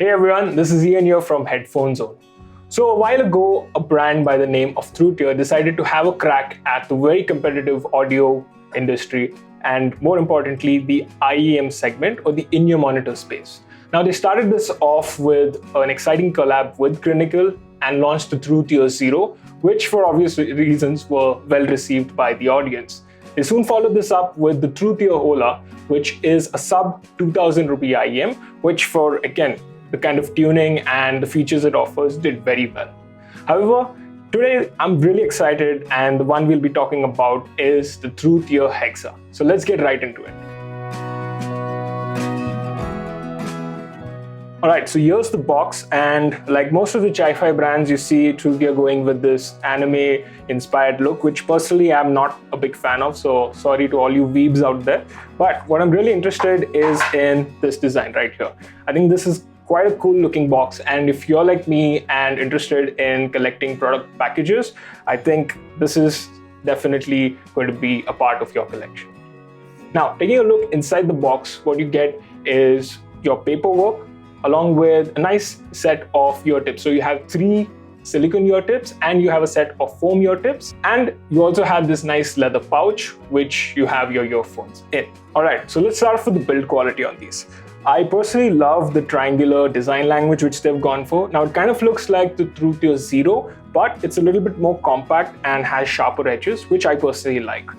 Hey everyone, this is Ian here from Headphone Zone. So a while ago, a brand by the name of Truthear decided to have a crack at the very competitive audio industry and more importantly, the IEM segment or the in-ear monitor space. Now they started this off with an exciting collab with Clinical and launched the Truthear Zero, which for obvious reasons were well received by the audience. They soon followed this up with the Truthear Ola, which is a sub 2000 rupee IEM, which for again, the kind of tuning and the features it offers did very well. However, today I'm really excited and the one we'll be talking about is the Truthear Hexa. So let's get right into it. Alright, so here's the box, and like most of the Chi-Fi brands, you see Truthear going with this anime inspired look, which personally I'm not a big fan of, so sorry to all you weebs out there. But what I'm really interested is in this design right here. I think this is quite a cool looking box, and if you're like me and interested in collecting product packages, I think this is definitely going to be a part of your collection. Now, taking a look inside the box, what you get is your paperwork along with a nice set of ear tips. So you have 3 silicone ear tips and you have a set of foam ear tips, and you also have this nice leather pouch which you have your earphones in. Alright, so let's start off with the build quality on these. I personally love the triangular design language which they've gone for. Now it kind of looks like the Truthear Zero, but it's a little bit more compact and has sharper edges, which I personally like.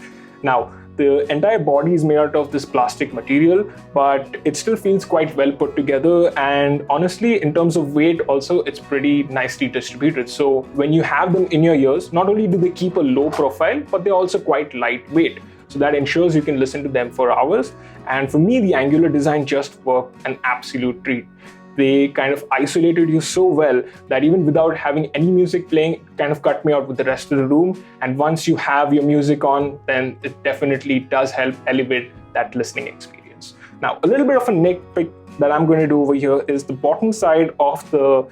Now, the entire body is made out of this plastic material, but it still feels quite well put together, and honestly, in terms of weight also, it's pretty nicely distributed. So when you have them in your ears, not only do they keep a low profile, but they're also quite lightweight. So that ensures you can listen to them for hours. And for me, the angular design just worked an absolute treat. They kind of isolated you so well that even without having any music playing, it kind of cut me out with the rest of the room. And once you have your music on, then it definitely does help elevate that listening experience. Now, a little bit of a nitpick that I'm going to do over here is the bottom side of the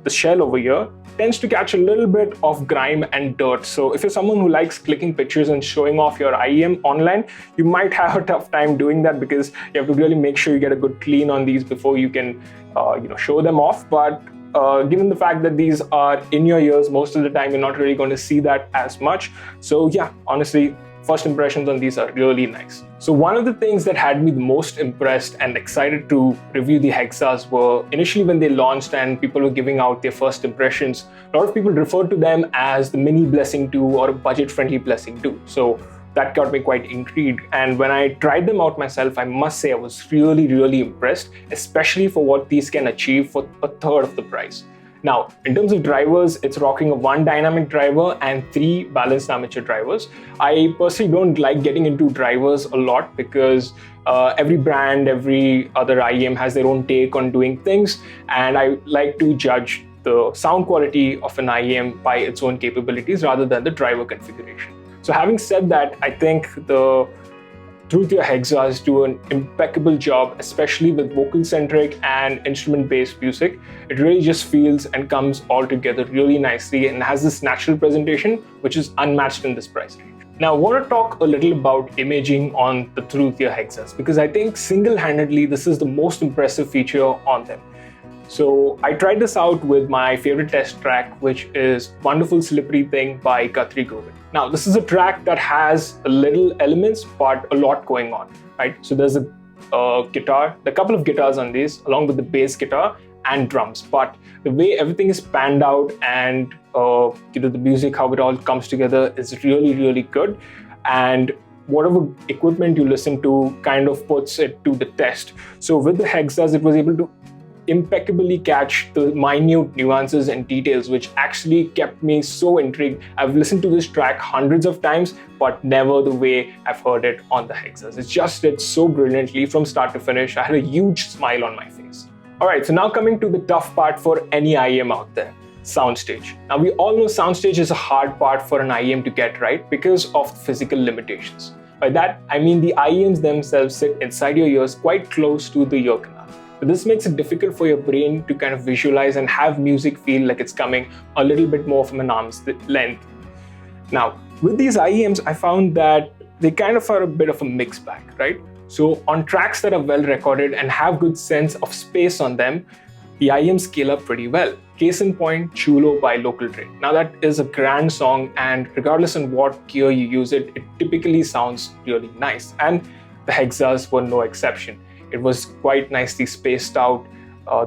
shell over here tends to catch a little bit of grime and dirt. So if you're someone who likes clicking pictures and showing off your IEM online, you might have a tough time doing that because you have to really make sure you get a good clean on these before you can show them off. But given the fact that these are in your ears, most of the time you're not really going to see that as much. So yeah, honestly, first impressions on these are really nice. So one of the things that had me the most impressed and excited to review the Hexas were initially when they launched and people were giving out their first impressions, a lot of people referred to them as the mini Blessing 2 or a budget-friendly Blessing 2. So that got me quite intrigued. And when I tried them out myself, I must say I was really impressed, especially for what these can achieve for a third of the price. Now, in terms of drivers, it's rocking a 1 dynamic driver and 3 balanced armature drivers. I personally don't like getting into drivers a lot because every brand, every other IEM has their own take on doing things, and I like to judge the sound quality of an IEM by its own capabilities rather than the driver configuration. So having said that, I think the Truthear Hexas do an impeccable job, especially with vocal-centric and instrument-based music. It really just feels and comes all together really nicely and has this natural presentation, which is unmatched in this price range. Now, I want to talk a little about imaging on the Truthear Hexas, because I think single-handedly, this is the most impressive feature on them. So I tried this out with my favorite test track, which is Wonderful Slippery Thing by Guthrie Govind. Now, this is a track that has a little elements, but a lot going on, right? So there's a guitar, a couple of guitars on these, along with the bass guitar and drums. But the way everything is panned out and the music, how it all comes together is really good. And whatever equipment you listen to kind of puts it to the test. So with the Hexas, it was able to impeccably catch the minute nuances and details, which actually kept me so intrigued. I've listened to this track hundreds of times, but never the way I've heard it on the Hexas. It just did so brilliantly from start to finish. I had a huge smile on my face. Alright, so now coming to the tough part for any IEM out there, Soundstage. Now we all know Soundstage is a hard part for an IEM to get right because of physical limitations. By that, I mean the IEMs themselves sit inside your ears quite close to the ear canal. So this makes it difficult for your brain to kind of visualize and have music feel like it's coming a little bit more from an arm's length. Now, with these IEMs, I found that they kind of are a bit of a mixed bag, right? So on tracks that are well recorded and have good sense of space on them, the IEMs scale up pretty well. Case in point, Chulo by Local Train. Now that is a grand song, and regardless on what gear you use it, it typically sounds really nice. And the Hexas were no exception. It was quite nicely spaced out.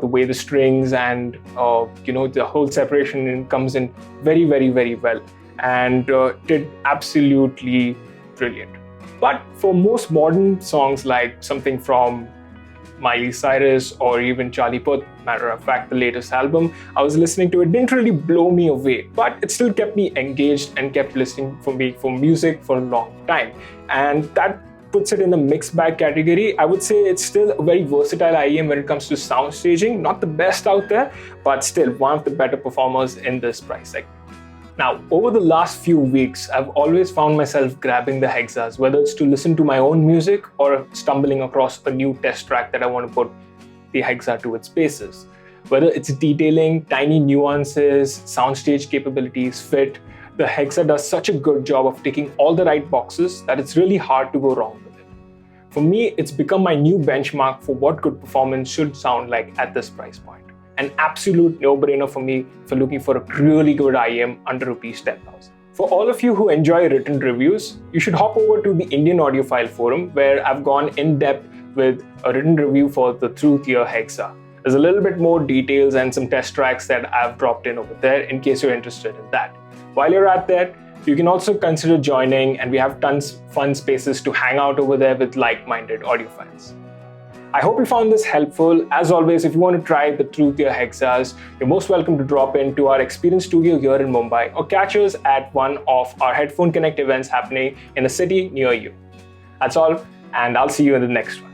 The way the strings and the whole separation comes in very, very, very well, and did absolutely brilliant. But for most modern songs like something from Miley Cyrus or even Charlie Puth, matter of fact, the latest album, I was listening to it, didn't really blow me away, but it still kept me engaged and kept listening for music for a long time. And that puts it in the mixed bag category. I would say it's still a very versatile IEM when it comes to sound staging. Not the best out there, but still one of the better performers in this price segment. Now, over the last few weeks, I've always found myself grabbing the Hexas, whether it's to listen to my own music or stumbling across a new test track that I want to put the Hexa to its paces. Whether it's detailing, tiny nuances, soundstage capabilities, fit, the Hexa does such a good job of ticking all the right boxes that it's really hard to go wrong with it. For me, it's become my new benchmark for what good performance should sound like at this price point. An absolute no-brainer for me for looking for a really good IEM under rupees 10,000. For all of you who enjoy written reviews, you should hop over to the Indian Audiophile forum, where I've gone in depth with a written review for the Truthear Hexa. There's a little bit more details and some test tracks that I've dropped in over there in case you're interested in that. While you're at that, you can also consider joining, and we have tons fun spaces to hang out over there with like-minded audiophiles. I hope you found this helpful. As always, if you want to try the Truthear Hexas, you're most welcome to drop into our experience studio here in Mumbai or catch us at one of our Headphone Connect events happening in a city near you. That's all, and I'll see you in the next one.